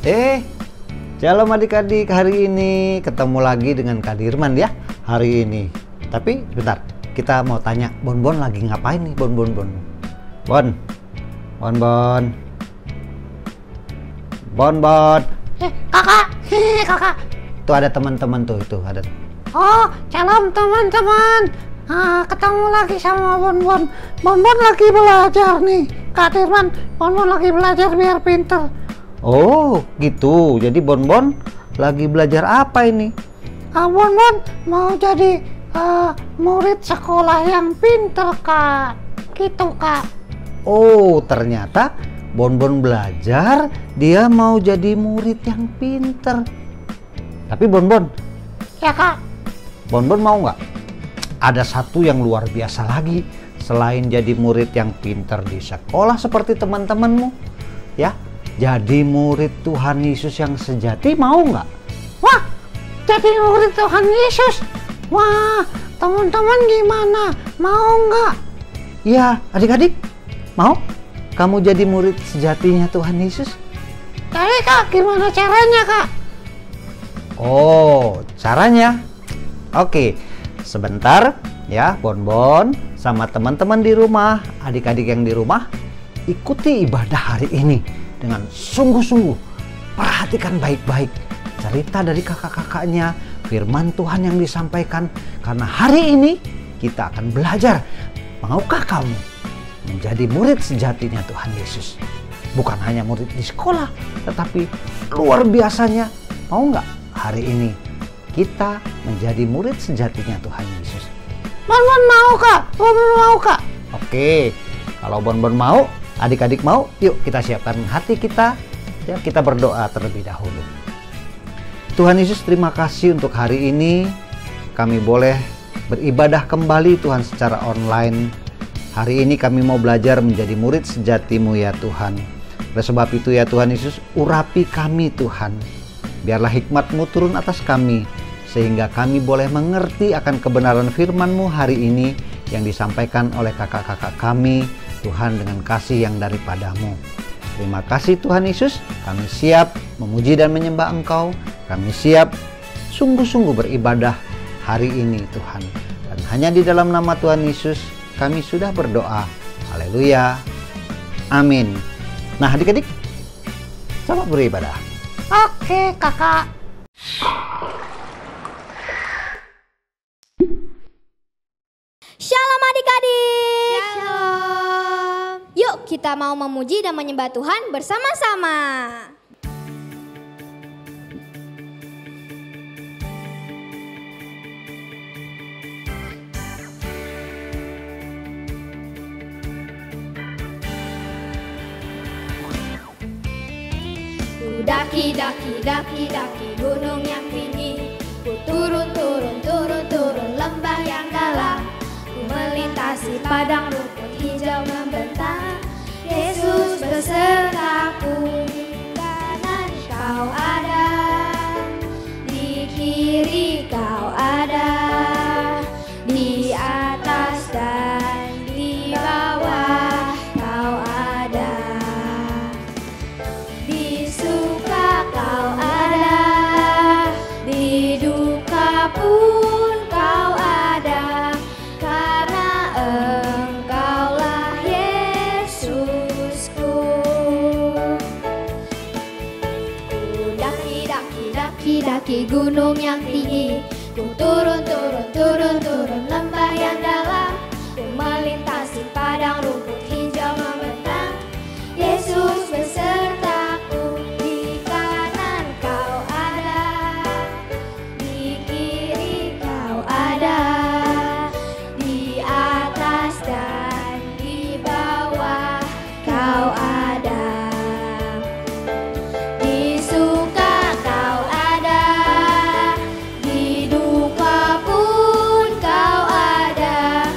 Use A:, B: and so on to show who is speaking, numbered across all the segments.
A: Eh, Shalom adik-adik, hari ini ketemu lagi dengan Kak Dirman ya, hari ini. Tapi bentar, kita mau tanya, Bon lagi ngapain nih, Bon? Bon.
B: Kakak.
A: Tuh ada teman-teman tuh, itu ada.
B: Oh, shalom teman-teman. Ketemu lagi sama Bon. Bon lagi belajar nih, Kak Dirman. Bon lagi belajar biar pinter.
A: Oh, gitu. Jadi Bon lagi belajar apa ini?
B: Bon mau jadi murid sekolah yang pinter, Kak. Gitu, Kak.
A: Oh, ternyata Bon belajar, dia mau jadi murid yang pinter. Tapi Bon.
B: Ya, Kak.
A: Bon mau nggak? Ada satu yang luar biasa lagi. Selain jadi murid yang pinter di sekolah seperti teman-temanmu, ya, jadi murid Tuhan Yesus yang sejati, mau nggak?
B: Wah, jadi murid Tuhan Yesus. Wah, teman-teman gimana? Mau nggak?
A: Ya, adik-adik, mau? Kamu jadi murid sejatinya Tuhan Yesus?
B: Jadi, Kak, gimana caranya, Kak?
A: Oh, caranya? Oke, sebentar ya, Bon sama teman-teman di rumah, adik-adik yang di rumah, ikuti ibadah hari ini dengan sungguh-sungguh. Perhatikan baik-baik cerita dari kakak-kakaknya, firman Tuhan yang disampaikan, karena hari ini kita akan belajar. Maukah kamu menjadi murid sejatinya Tuhan Yesus? Bukan hanya murid di sekolah, tetapi luar biasanya, mau nggak hari ini kita menjadi murid sejatinya Tuhan Yesus?
B: Bon mau, Kak. Bon mau, Kak.
A: Oke, kalau Bon mau, adik-adik mau, yuk kita siapkan hati kita, ya, kita berdoa terlebih dahulu. Tuhan Yesus, terima kasih untuk hari ini kami boleh beribadah kembali Tuhan secara online. Hari ini kami mau belajar menjadi murid sejati-Mu ya Tuhan. Oleh sebab itu ya Tuhan Yesus, urapi kami Tuhan. Biarlah hikmat-Mu turun atas kami, sehingga kami boleh mengerti akan kebenaran firman-Mu hari ini yang disampaikan oleh kakak-kakak kami, Tuhan, dengan kasih yang daripada-Mu. Terima kasih Tuhan Yesus, kami siap memuji dan menyembah Engkau. Kami siap sungguh-sungguh beribadah hari ini Tuhan. Dan hanya di dalam nama Tuhan Yesus kami sudah berdoa. Haleluya. Amin. Nah adik-adik, selamat beribadah.
B: Oke, Kakak.
C: Shalom adik-adik. Shalom. Yuk kita mau memuji dan menyembah Tuhan bersama-sama. Daki gunung yang tinggi. Ku turun lembah yang dalam. Ku melintasi padang rumput hijau membentang. Yesus besertaku. Di kanan Kau ada, di kiri Kau ada, di atas dan di bawah Kau ada. Di suka Kau ada, di duka pun Kau ada, karena Engkaulah Yesusku. Ku daki gunung yang tinggi. Ku turun lembah yang dalam. Ku melintasi padang rumput hijau membentang. Yesus besertaku. Di kanan Kau ada, di kiri Kau ada, di atas dan di bawah Kau ada. Di suka Kau ada, di duka pun Kau ada,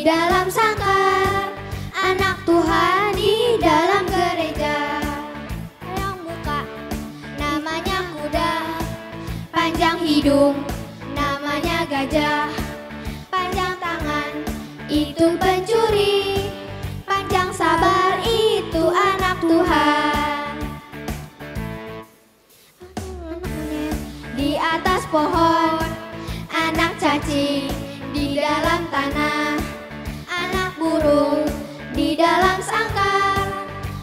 C: dalam sangkar, anak Tuhan di dalam gereja. Yang muka namanya kuda, panjang hidung namanya gajah, panjang tangan itu pencuri, panjang sabar itu anak Tuhan. Di atas pohon anak cacing, di dalam tanah anak burung, di dalam sangkar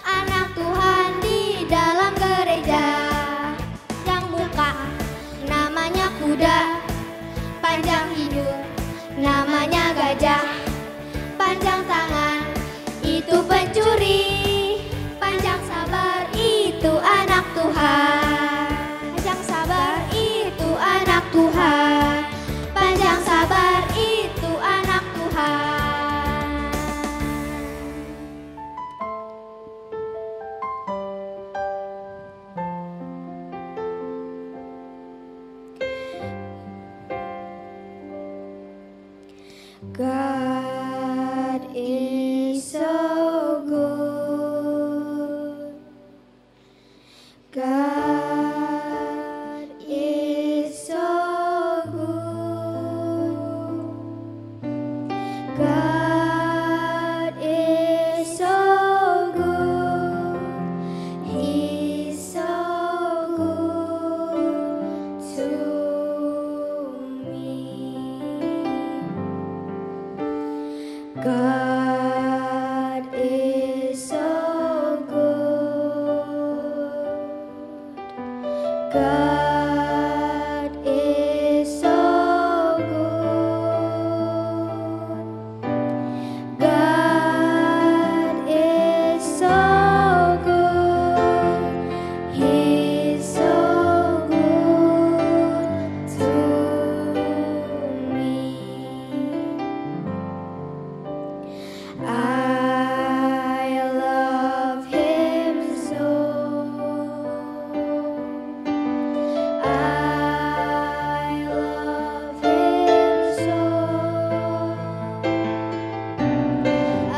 C: anak Tuhan di dalam gereja. Yang muka namanya kuda, panjang hidung namanya gajah, panjang tangan itu pencuri, panjang sabar itu anak Tuhan. Panjang sabar itu anak Tuhan, panjang sabar itu anak Tuhan. God is so good. God is so good. God is so good. He's so good to me. God is so good. God is so good. God is so good. He's so good to me. I love him so. I love him so. I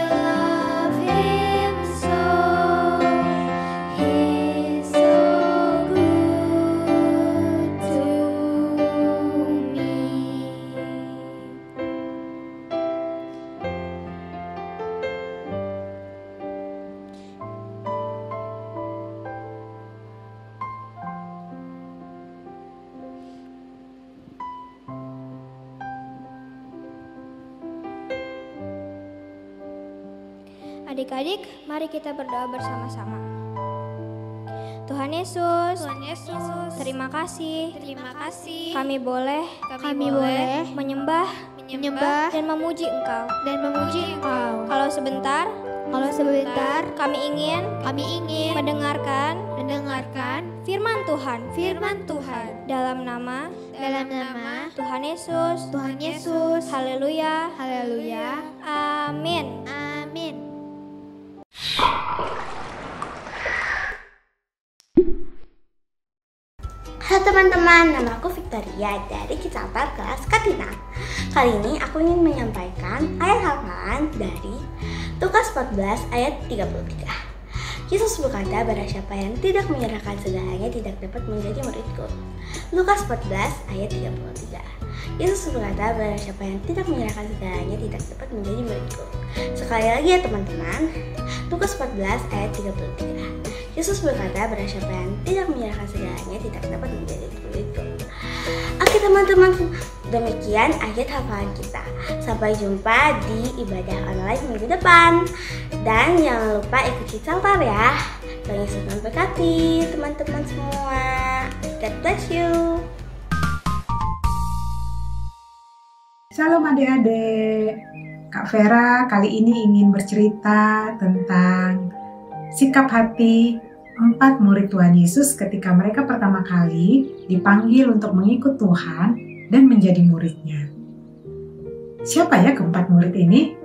C: love him so. He's so good to me. Adik-adik, mari kita berdoa bersama-sama. Tuhan Yesus, terima kasih. Kami boleh menyembah dan memuji Engkau. Kalau sebentar kami ingin mendengarkan firman Tuhan. Dalam nama Tuhan Yesus. Haleluya. Amin.
D: Halo teman-teman, nama aku Victoria dari Kecamatan kelas Katina. Kali ini aku ingin menyampaikan ayat hafalan dari Lukas 14 ayat 33. Yesus berkata, barang siapa yang tidak menyerahkan segalanya tidak dapat menjadi muridku. Lukas 14 ayat 33. Yesus berkata, barang siapa yang tidak menyerahkan segalanya tidak dapat menjadi muridku. Sekali lagi ya teman-teman, Lukas 14 ayat 33. Yesus berkata, barang siapa yang tidak menyerahkan segalanya tidak dapat menjadi muridku. Oke teman-teman, demikian ayat hafalan kita. Sampai jumpa di ibadah online minggu depan. Dan jangan lupa ikuti Saltar ya. Tuhan Yesus memberkati teman-teman semua. God bless you.
E: Shalom adik-adik. Kak Vera kali ini ingin bercerita tentang sikap hati 4 murid Tuhan Yesus ketika mereka pertama kali dipanggil untuk mengikut Tuhan dan menjadi muridnya. Siapa ya keempat murid ini?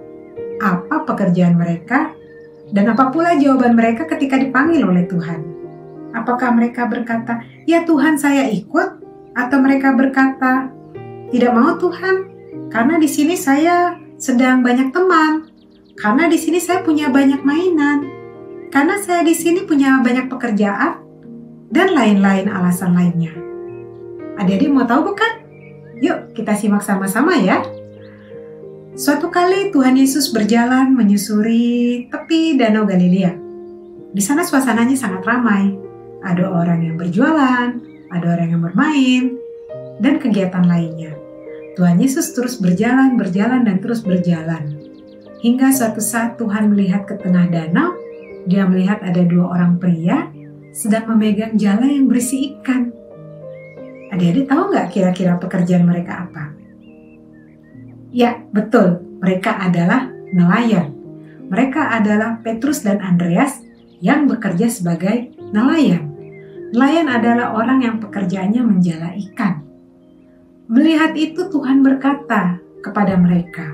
E: Apa pekerjaan mereka? Dan apa pula jawaban mereka ketika dipanggil oleh Tuhan? Apakah mereka berkata, "Ya Tuhan, saya ikut," atau mereka berkata, "Tidak mau Tuhan, Karena di sini saya sedang banyak teman. Karena di sini saya punya banyak mainan. Karena saya di sini punya banyak pekerjaan dan lain-lain alasan lainnya. Adik-adik mau tahu bukan? Yuk kita simak sama-sama ya. Suatu kali Tuhan Yesus berjalan menyusuri tepi Danau Galilea. Di sana suasananya sangat ramai. Ada orang yang berjualan, ada orang yang bermain, dan kegiatan lainnya. Tuhan Yesus terus berjalan dan terus berjalan. Hingga suatu saat Tuhan melihat ke tengah danau, Dia melihat ada 2 orang pria sedang memegang jala yang berisi ikan. Adik-adik tahu nggak kira-kira pekerjaan mereka apa? Ya, betul. Mereka adalah nelayan. Mereka adalah Petrus dan Andreas yang bekerja sebagai nelayan. Nelayan adalah orang yang pekerjaannya menjala ikan. Melihat itu Tuhan berkata kepada mereka,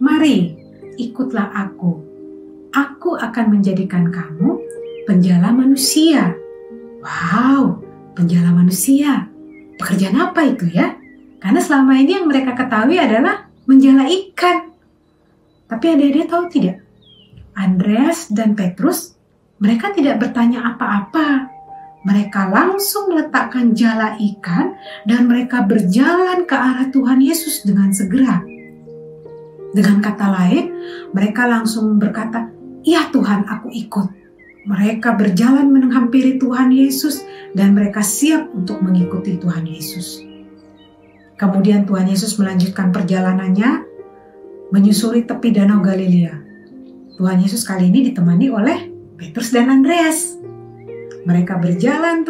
E: "Mari, ikutlah aku. Aku akan menjadikan kamu penjala manusia." Wow, penjala manusia. Pekerjaan apa itu ya? Karena selama ini yang mereka ketahui adalah menjala ikan. Tapi adik-adik tahu tidak? Andreas dan Petrus, mereka tidak bertanya apa-apa. Mereka langsung meletakkan jala ikan dan mereka berjalan ke arah Tuhan Yesus dengan segera. Dengan kata lain, mereka langsung berkata, "Ya Tuhan, aku ikut." Mereka berjalan menghampiri Tuhan Yesus dan mereka siap untuk mengikuti Tuhan Yesus. Kemudian Tuhan Yesus melanjutkan perjalanannya menyusuri tepi Danau Galilea. Tuhan Yesus kali ini ditemani oleh Petrus dan Andreas. Mereka berjalan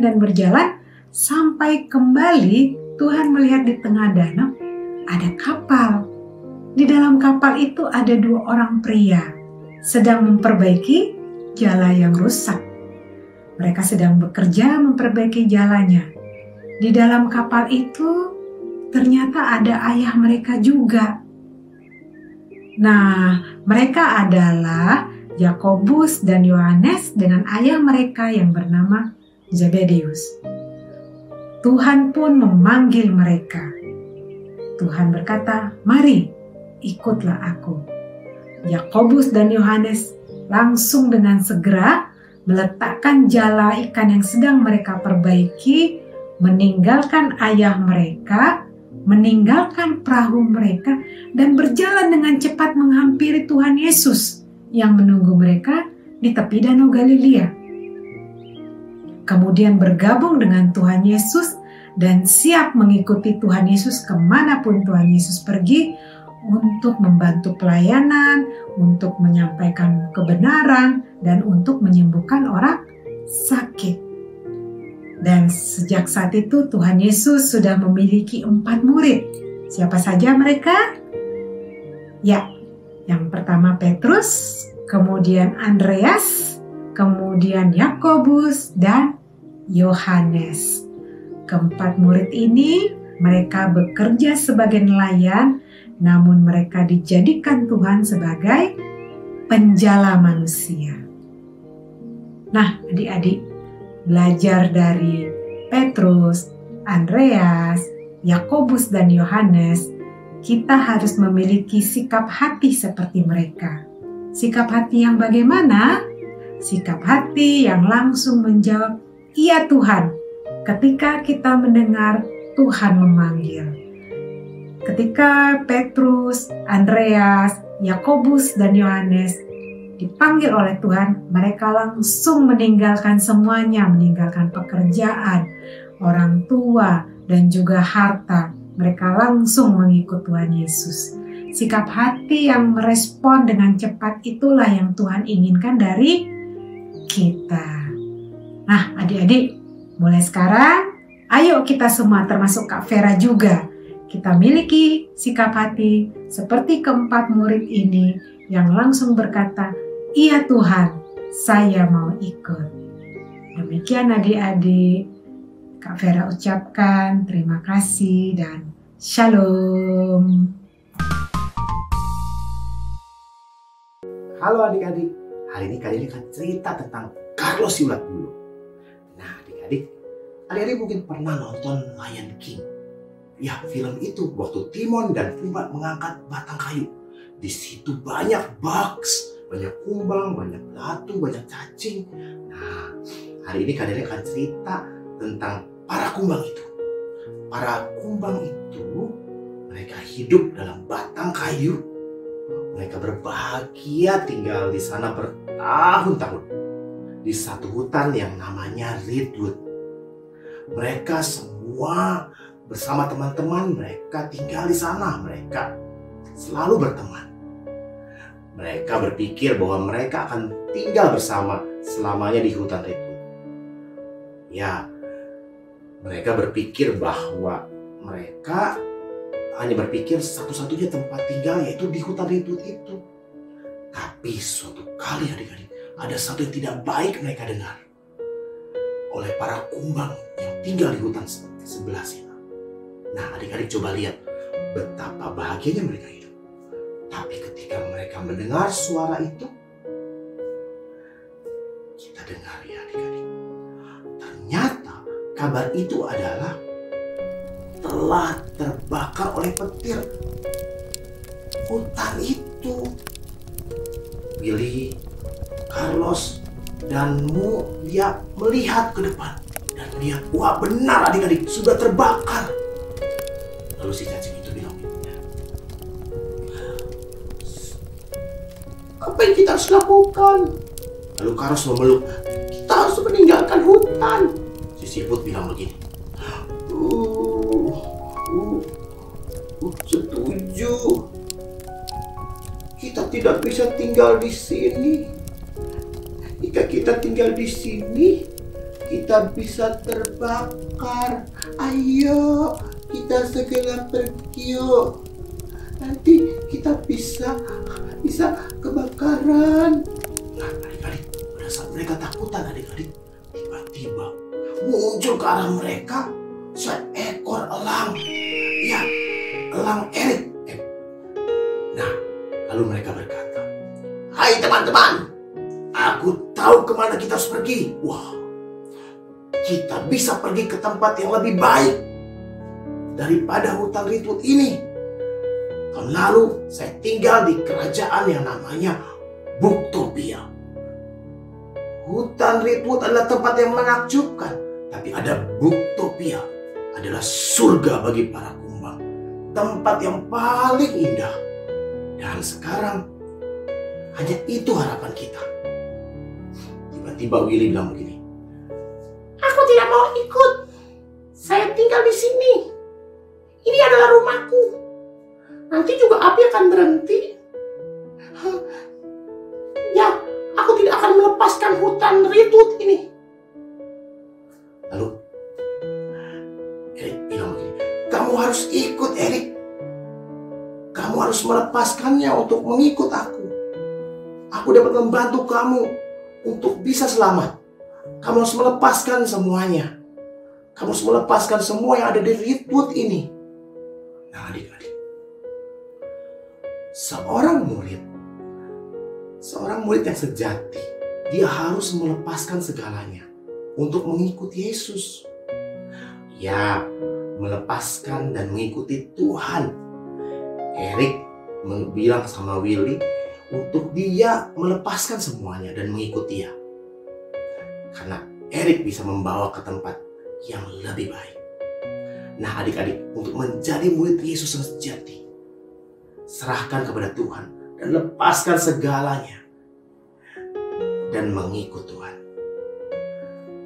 E: dan berjalan sampai kembali Tuhan melihat di tengah danau ada kapal. Di dalam kapal itu ada 2 orang pria sedang memperbaiki jala yang rusak. Mereka sedang bekerja memperbaiki jalanya. Di dalam kapal itu ternyata ada ayah mereka juga. Nah, mereka adalah Yakobus dan Yohanes dengan ayah mereka yang bernama Zebedeus. Tuhan pun memanggil mereka. Tuhan berkata, "Mari, ikutlah aku." Yakobus dan Yohanes langsung dengan segera meletakkan jala ikan yang sedang mereka perbaiki, meninggalkan ayah mereka, meninggalkan perahu mereka, dan berjalan dengan cepat menghampiri Tuhan Yesus yang menunggu mereka di tepi Danau Galilea. Kemudian bergabung dengan Tuhan Yesus dan siap mengikuti Tuhan Yesus kemanapun Tuhan Yesus pergi untuk membantu pelayanan, untuk menyampaikan kebenaran, dan untuk menyembuhkan orang sakit. Dan sejak saat itu Tuhan Yesus sudah memiliki 4 murid. Siapa saja mereka? Ya, yang pertama Petrus, kemudian Andreas, kemudian Yakobus, dan Yohanes. Keempat murid ini mereka bekerja sebagai nelayan, namun mereka dijadikan Tuhan sebagai penjala manusia. Nah, adik-adik, belajar dari Petrus, Andreas, Yakobus, dan Yohanes, kita harus memiliki sikap hati seperti mereka. Sikap hati yang bagaimana? Sikap hati yang langsung menjawab, "Iya Tuhan," ketika kita mendengar Tuhan memanggil. Ketika Petrus, Andreas, Yakobus, dan Yohanes dipanggil oleh Tuhan, mereka langsung meninggalkan semuanya, meninggalkan pekerjaan, orang tua, dan juga harta. Mereka langsung mengikut Tuhan Yesus. Sikap hati yang merespon dengan cepat itulah yang Tuhan inginkan dari kita. Nah, adik-adik, mulai sekarang, ayo kita semua termasuk Kak Vera juga, kita miliki sikap hati seperti keempat murid ini yang langsung berkata, "Iya Tuhan, saya mau ikut." Demikian adik-adik, Kak Vera ucapkan terima kasih dan shalom.
F: Halo adik-adik, hari ini kali ini akan cerita tentang Carlos Siulat dulu. Nah adik-adik mungkin pernah nonton Lion King. Ya, film itu waktu Timon dan Pumba mengangkat batang kayu. Di situ banyak bugs, banyak kumbang, banyak batu, banyak cacing. Nah, hari ini kalian akan cerita tentang para kumbang itu. Para kumbang itu, mereka hidup dalam batang kayu. Mereka berbahagia tinggal di sana bertahun-tahun. Di satu hutan yang namanya Redwood. Mereka semua bersama teman-teman mereka tinggal di sana. Mereka selalu berteman. Mereka berpikir bahwa mereka akan tinggal bersama selamanya di hutan itu. Ya, mereka berpikir bahwa mereka hanya berpikir satu-satunya tempat tinggal yaitu di hutan itu. Tapi suatu kali adik-adik, ada satu yang tidak baik mereka dengar oleh para kumbang yang tinggal di hutan sebelah sana. Nah, adik-adik coba lihat betapa bahagianya mereka hidup. Tapi ketika mereka mendengar suara itu, kita dengar ya adik-adik. Ternyata kabar itu adalah telah terbakar oleh petir hutan itu. Billy, Carlos, dan Mu dia melihat ke depan dan melihat, wah benar adik-adik sudah terbakar. Lalu si cacing itu bilang, apa yang kita harus lakukan? Lalu Carlos memeluk, kita harus meninggalkan hutan. Si siput bilang begini, setuju. Kita tidak bisa tinggal di sini. Jika kita tinggal di sini, kita bisa terbakar. Ayo, kita segera pergi yuk. Nanti kita bisa kebakaran. Nah, adik-adik, pada saat mereka takutan adik-adik, tiba-tiba muncul ke arah mereka seekor elang. Ya, elang Erik. Nah, lalu mereka berkata, hai teman-teman, aku tahu kemana kita harus pergi. Wah, kita bisa pergi ke tempat yang lebih baik daripada hutan Redwood ini. Tahun lalu saya tinggal di kerajaan yang namanya Booktopia. Hutan Redwood adalah tempat yang menakjubkan, tapi ada Booktopia adalah surga bagi para kumbang, tempat yang paling indah. Dan sekarang hanya itu harapan kita. Tiba-tiba Willy bilang begini,
E: Aku tidak mau ikut. Saya tinggal di sini. Ini adalah rumahku. Nanti juga api akan berhenti. Ya, aku tidak akan melepaskan hutan Redwood ini.
F: Lalu Erik bilang begini, kamu harus ikut Erik. Kamu harus melepaskannya untuk mengikut aku. Aku dapat membantu kamu untuk bisa selamat. Kamu harus melepaskan semuanya. Kamu harus melepaskan semua yang ada di Redwood ini. Nah adik-adik, seorang murid yang sejati, dia harus melepaskan segalanya untuk mengikuti Yesus. Ya, melepaskan dan mengikuti Tuhan. Erik bilang sama Willy untuk dia melepaskan semuanya dan mengikuti dia. Karena Erik bisa membawa ke tempat yang lebih baik. Nah adik-adik, untuk menjadi murid Yesus yang sejati, serahkan kepada Tuhan dan lepaskan segalanya dan mengikut Tuhan.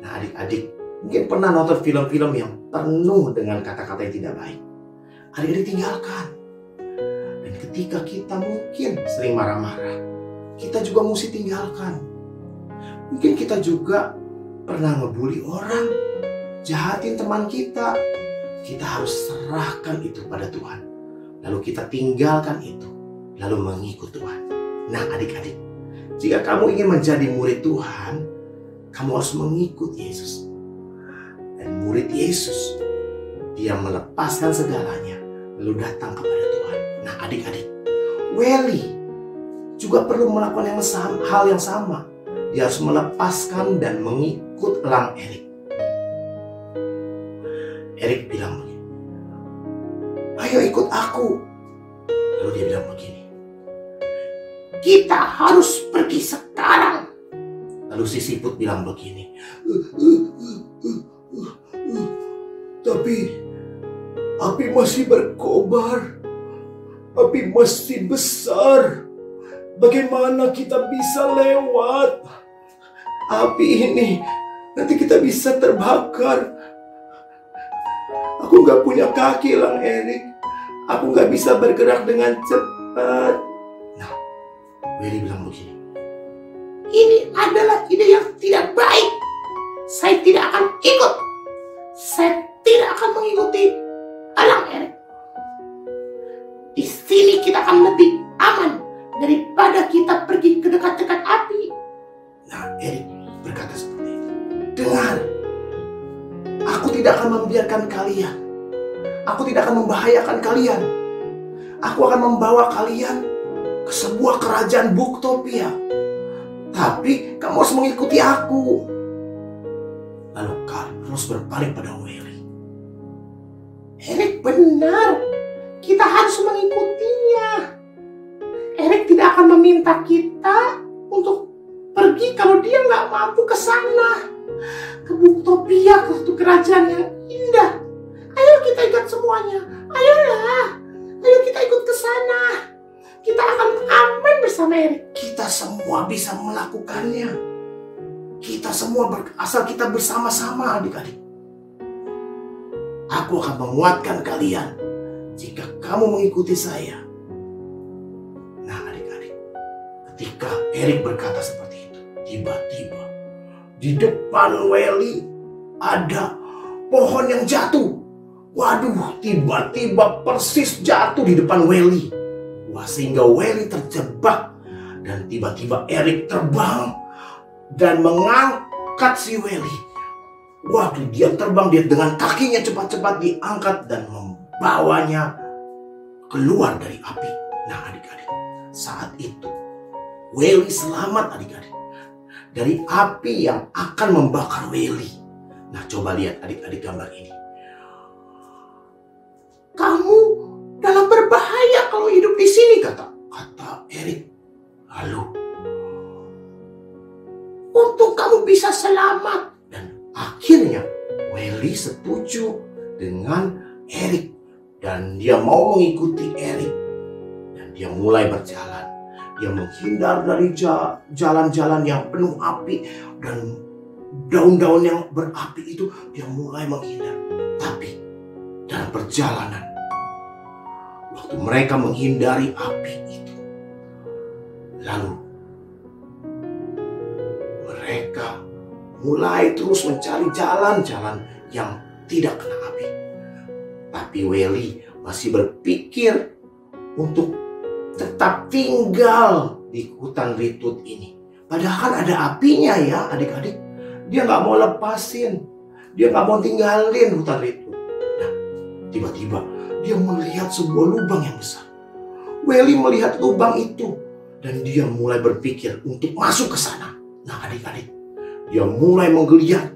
F: Nah adik-adik, mungkin pernah nonton film-film yang penuh dengan kata-kata yang tidak baik. Adik-adik tinggalkan. Dan ketika kita mungkin sering marah-marah, kita juga mesti tinggalkan. Mungkin kita juga pernah ngebully orang, jahatin teman kita. Kita harus serahkan itu pada Tuhan. Lalu kita tinggalkan itu, lalu mengikut Tuhan. Nah adik-adik, jika kamu ingin menjadi murid Tuhan, kamu harus mengikut Yesus. Dan murid Yesus, dia melepaskan segalanya, lalu datang kepada Tuhan. Nah adik-adik, Willy juga perlu melakukan hal yang sama. Dia harus melepaskan dan mengikut elang Erik. Erik bilang begini, ayo ikut aku. Lalu dia bilang begini, kita harus pergi sekarang. Lalu si siput bilang begini, tapi api masih berkobar, api masih besar. Bagaimana kita bisa lewat api ini? Nanti kita bisa terbakar. Aku gak punya kaki, Lang Erik. Aku gak bisa bergerak dengan cepat. Nah, Welly bilang begini, ini adalah ide yang tidak baik. Saya tidak akan ikut. Saya tidak akan mengikuti Lang Erik. Di sini kita akan lebih aman daripada kita pergi ke dekat-dekat api. Nah, Erik berkata seperti itu. Dengar, aku tidak akan membiarkan kalian. Aku tidak akan membahayakan kalian. Aku akan membawa kalian ke sebuah kerajaan Booktopia. Tapi kamu harus mengikuti aku. Lalu Carlos berpaling pada Welly. Erik benar. Kita harus mengikutinya. Erik tidak akan meminta kita untuk pergi kalau dia nggak mampu ke sana. Ke Booktopia, ke satu kerajaan yang indah. Ayo kita ikut semuanya. Ayolah. Ayo kita ikut ke sana. Kita akan aman bersama Erik. Kita semua bisa melakukannya. Kita semua asal kita bersama-sama, adik-adik. Aku akan menguatkan kalian jika kamu mengikuti saya. Nah, adik-adik, ketika Erik berkata seperti itu, tiba-tiba di depan Welly ada pohon yang jatuh. Waduh, tiba-tiba persis jatuh di depan Welly. Wah, sehingga Welly terjebak. Dan tiba-tiba Erik terbang dan mengangkat si Welly. Waduh, dia terbang, dia dengan kakinya cepat-cepat diangkat dan membawanya keluar dari api. Nah, adik-adik, saat itu Welly selamat, adik-adik, dari api yang akan membakar Welly. Nah, coba lihat adik-adik gambar ini. Kamu dalam berbahaya kalau hidup di sini, kata Erik. Lalu, untuk kamu bisa selamat. Dan akhirnya Welly setuju dengan Erik dan dia mau mengikuti Erik. Dan dia mulai berjalan. Dia menghindar dari jalan-jalan yang penuh api dan daun-daun yang berapi itu, dia mulai menghindar. Tapi dalam perjalanan, waktu mereka menghindari api itu, lalu mereka mulai terus mencari jalan-jalan yang tidak kena api. Tapi Welly masih berpikir untuk tetap tinggal di hutan Ritut ini. Padahal kan ada apinya ya, adik-adik. Dia nggak mau lepasin. Dia nggak mau tinggalin hutan Ritut. Nah, tiba-tiba dia melihat sebuah lubang yang besar. Welly melihat lubang itu dan dia mulai berpikir untuk masuk ke sana. Nah, adik-adik, dia mulai menggeliat.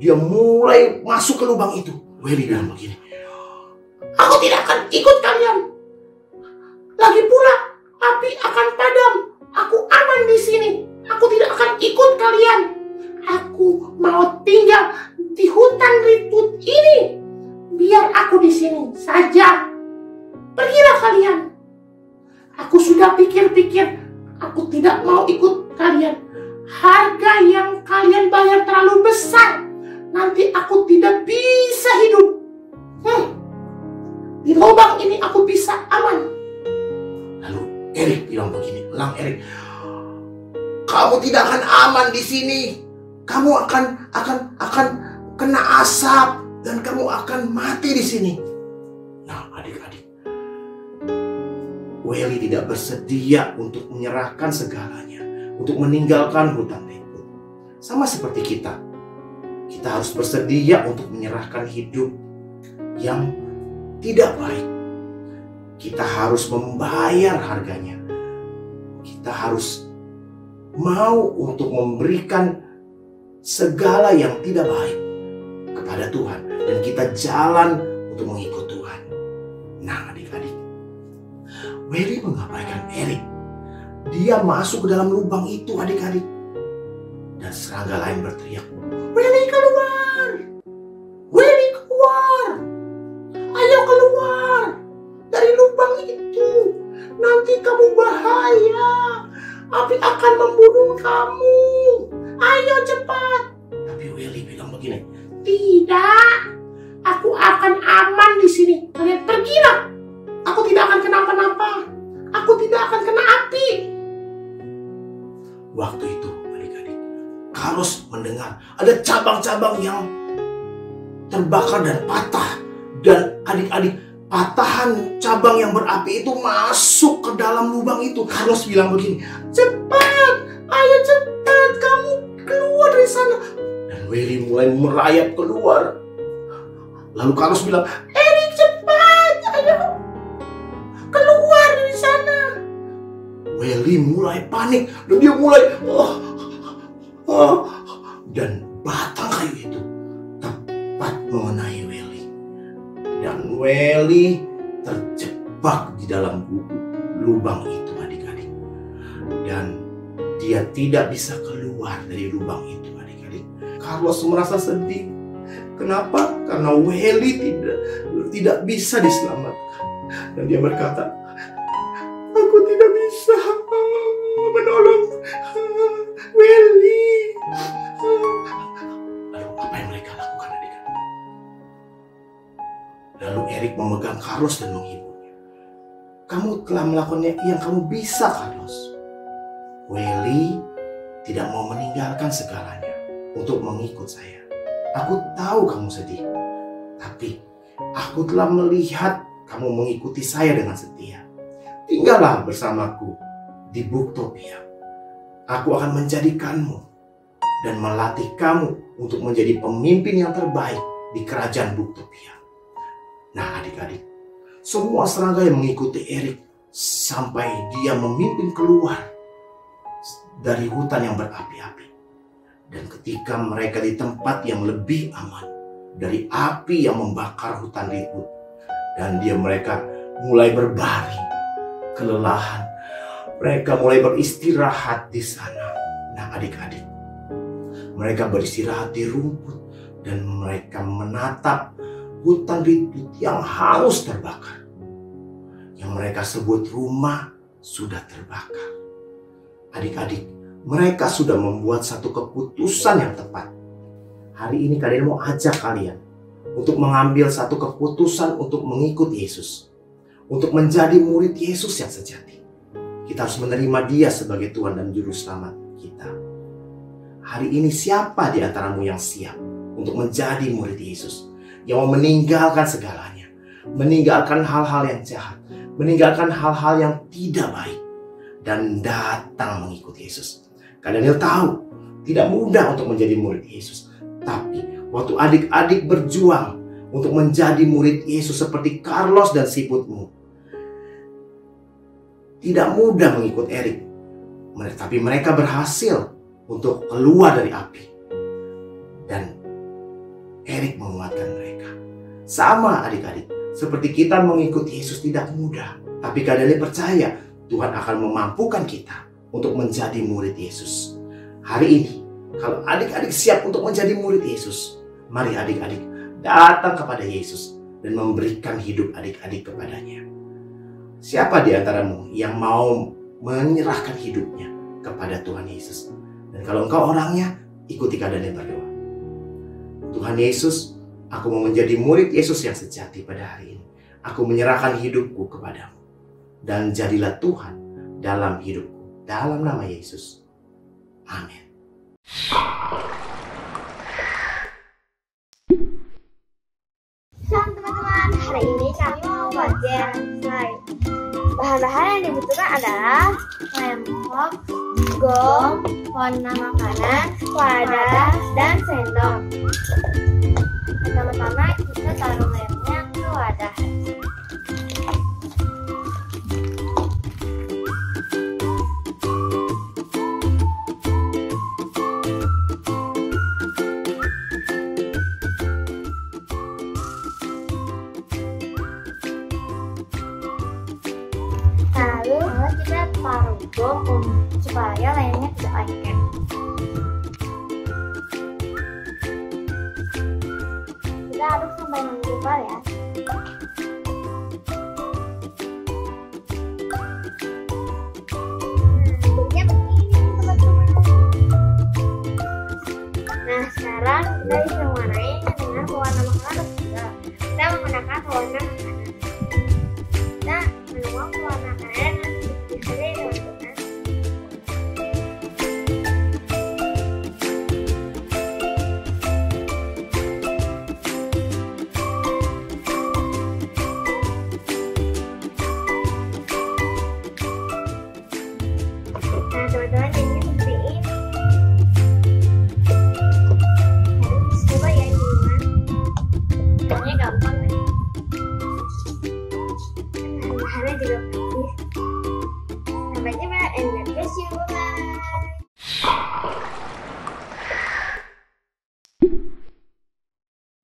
F: Dia mulai masuk ke lubang itu. Welly bilang begini, aku tidak akan ikut kalian. Lagi pula api akan padam. Aku aman di sini. Aku tidak akan ikut kalian. Aku mau tinggal di hutan Ritut ini. Biar aku di sini saja. Pergilah kalian. Aku sudah pikir-pikir. Aku tidak mau ikut kalian. Harga yang kalian bayar terlalu besar. Nanti aku tidak bisa hidup. Di lubang ini aku bisa aman. Lalu Erik bilang begini, Lang Erik, kamu tidak akan aman di sini. Kamu akan kena asap dan kamu akan mati di sini. Nah, adik-adik, Welly tidak bersedia untuk menyerahkan segalanya, untuk meninggalkan hutan Ritut. Sama seperti kita harus bersedia untuk menyerahkan hidup yang tidak baik. Kita harus membayar harganya. Kita harus mau untuk memberikan segala yang tidak baik kepada Tuhan. Dan kita jalan untuk mengikut Tuhan. Nah, Welly mengabaikan Erik. Dia masuk ke dalam lubang itu, adik-adik. Dan serangga lain berteriak, "Welly keluar! Welly keluar! Ayo keluar dari lubang itu. Nanti kamu bahaya. Api akan membunuh kamu. Ayo cepat." Tapi Welly bilang begini, "Tidak, aku akan aman di sini. Kalian pergilah. Aku tidak akan kenapa-napa. Aku tidak akan kena api." Waktu itu, adik-adik, Carlos mendengar ada cabang-cabang yang terbakar dan patah. Dan adik-adik, patahan cabang yang berapi itu masuk ke dalam lubang itu. Carlos bilang begini, "Cepat, ayo cepat, kamu keluar dari sana." Dan Welly mulai merayap keluar. Lalu Carlos bilang, "Erik, cepat, ayo keluar dari sana." Welly mulai panik dan dia mulai dan batang kayu itu tepat mengenai Welly. Dan Welly terjebak di dalam lubang itu, adik-adik. Dan dia tidak bisa keluar dari lubang itu, adik-adik. Carlos merasa sedih. Kenapa? Karena Welly tidak bisa diselamatkan. Dan dia berkata, "Aku tidak bisa menolong Welly." Lalu apa yang mereka lakukan, adik-adik? Lalu Erik memegang Carlos dan menghiburnya. "Kamu telah melakukan yang kamu bisa, Carlos. Welly tidak mau meninggalkan segalanya untuk mengikut saya. Aku tahu kamu sedih, tapi aku telah melihat kamu mengikuti saya dengan setia. Tinggallah bersamaku di Buktopia. Aku akan menjadikanmu dan melatih kamu untuk menjadi pemimpin yang terbaik di kerajaan Buktopia." Nah, adik-adik, semua serangga yang mengikuti Erik sampai dia memimpin keluar dari hutan yang berapi-api. Dan ketika mereka di tempat yang lebih aman dari api yang membakar hutan ribut, dan mereka mulai berbaring, kelelahan, mereka mulai beristirahat di sana. Nah, adik-adik, mereka beristirahat di rumput dan mereka menatap hutan ribut yang hangus terbakar. Yang mereka sebut rumah sudah terbakar. Adik-adik, mereka sudah membuat satu keputusan yang tepat. Hari ini kalian mau ajak kalian untuk mengambil satu keputusan untuk mengikut Yesus. Untuk menjadi murid Yesus yang sejati. Kita harus menerima Dia sebagai Tuhan dan Juru Selamat kita. Hari ini siapa di antaramu yang siap untuk menjadi murid Yesus? Yang mau meninggalkan segalanya. Meninggalkan hal-hal yang jahat. Meninggalkan hal-hal yang tidak baik. Dan datang mengikut Yesus. Kak Daniel tahu tidak mudah untuk menjadi murid Yesus. Tapi waktu adik-adik berjuang untuk menjadi murid Yesus seperti Carlos dan siputmu, tidak mudah mengikut Erik. Tapi mereka berhasil untuk keluar dari api. Dan Erik menguatkan mereka. Sama adik-adik, seperti kita mengikuti Yesus tidak mudah. Tapi Kak Daniel percaya Tuhan akan memampukan kita untuk menjadi murid Yesus. Hari ini, kalau adik-adik siap untuk menjadi murid Yesus, mari adik-adik datang kepada Yesus dan memberikan hidup adik-adik kepadanya. Siapa di antaramu yang mau menyerahkan hidupnya kepada Tuhan Yesus? Dan kalau engkau orangnya, ikuti Kak Daniel berdoa. Tuhan Yesus, aku mau menjadi murid Yesus yang sejati pada hari ini. Aku menyerahkan hidupku kepadamu. Dan jadilah Tuhan dalam hidupku. Dalam nama Yesus. Amin.
D: Shalom teman-teman, hari ini kami mau belajar slide. Bahan-bahan yang dibutuhkan adalah lem box, gong, warna makanan, wadah, dan sendok. Pertama-tama kita taruh lemnya ke wadah. itu supaya layarnya tidak lengket. Kita aduk sampai menggumpal ya. Bentuknya begini teman-teman. Nah sekarang kita bisa mewarnai dengan pewarna makanan juga. Kita menggunakan pewarna makanan. Kita menuang pewarna makanan dan bisa deh teman-teman. Nah teman-teman jadinya seperti ini. Harus coba ya di rumah. Caranya gampang kan? Bahannya juga praktis. Sampai jumpa and God bless you. Bye.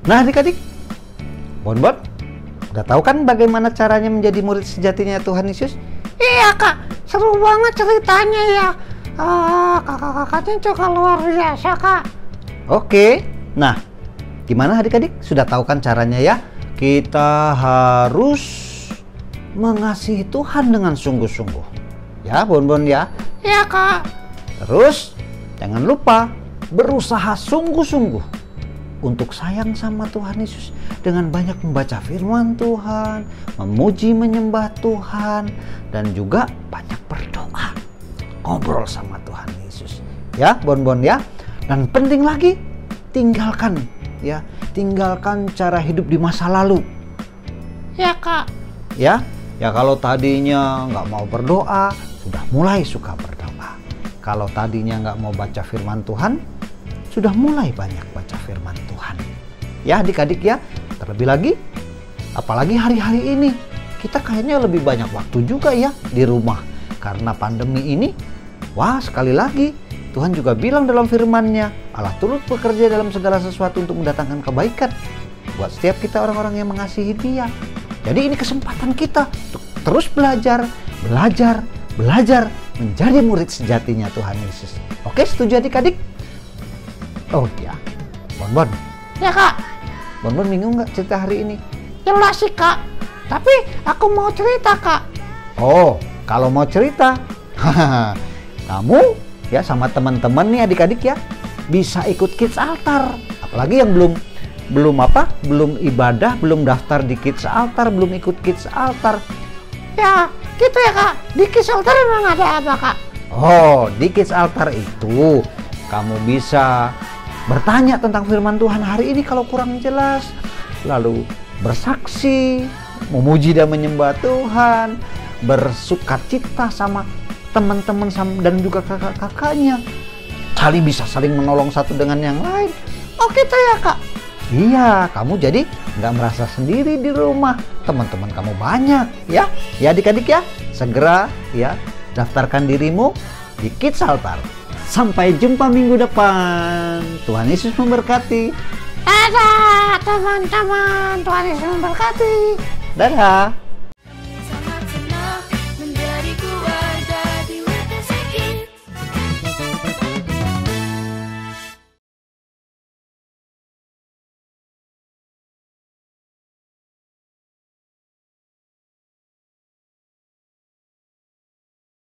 A: Nah adik-adik, Bonbon, udah tahu kan bagaimana caranya menjadi murid sejatinya Tuhan Yesus?
B: Iya kak, seru banget ceritanya ya. Kakak-kakaknya juga luar biasa kak.
A: Oke, nah gimana adik-adik? Sudah tahu kan caranya ya? Kita harus mengasihi Tuhan dengan sungguh-sungguh. Ya Bonbon ya.
B: Iya kak.
A: Terus jangan lupa berusaha sungguh-sungguh untuk sayang sama Tuhan Yesus dengan banyak membaca firman Tuhan, memuji menyembah Tuhan, dan juga banyak berdoa, ngobrol sama Tuhan Yesus. Ya Bonbon ya. Dan penting lagi, tinggalkan cara hidup di masa lalu.
B: Iya kak.
A: Ya kalau tadinya nggak mau berdoa, sudah mulai suka berdoa. Kalau tadinya nggak mau baca firman Tuhan, sudah mulai banyak baca firman Tuhan. Ya adik-adik ya, terlebih lagi, apalagi hari-hari ini, kita kayaknya lebih banyak waktu juga ya di rumah. Karena pandemi ini, wah sekali lagi, Tuhan juga bilang dalam firman-Nya, Allah turut bekerja dalam segala sesuatu untuk mendatangkan kebaikan buat setiap kita orang-orang yang mengasihi Dia. Jadi ini kesempatan kita untuk terus belajar menjadi murid sejatinya Tuhan Yesus. Oke, setuju adik-adik? Oh ya, Bonbon.
B: Ya kak.
A: Bonbon bingung nggak cerita hari ini?
B: Jelas sih kak. Tapi aku mau cerita kak.
A: Oh, kalau mau cerita, kamu ya sama teman-teman nih adik-adik ya bisa ikut Kids Altar. Apalagi yang belum ibadah, belum daftar di Kids Altar, belum ikut Kids Altar.
B: Ya, gitu ya kak. Di Kids Altar emang ada apa kak?
A: Oh, di Kids Altar itu kamu bisa bertanya tentang firman Tuhan hari ini kalau kurang jelas, lalu bersaksi, memuji dan menyembah Tuhan, bersukacita sama teman-teman dan juga kakak-kakaknya. Bisa saling menolong satu dengan yang lain.
B: Oh gitu ya kak?
A: Iya, kamu jadi nggak merasa sendiri di rumah. Teman-teman kamu banyak ya. Ya adik-adik ya, segera ya daftarkan dirimu di Kids Altar. Sampai jumpa minggu depan. Tuhan Yesus memberkati.
B: Dadah teman-teman, Tuhan Yesus memberkati.
A: Dadah.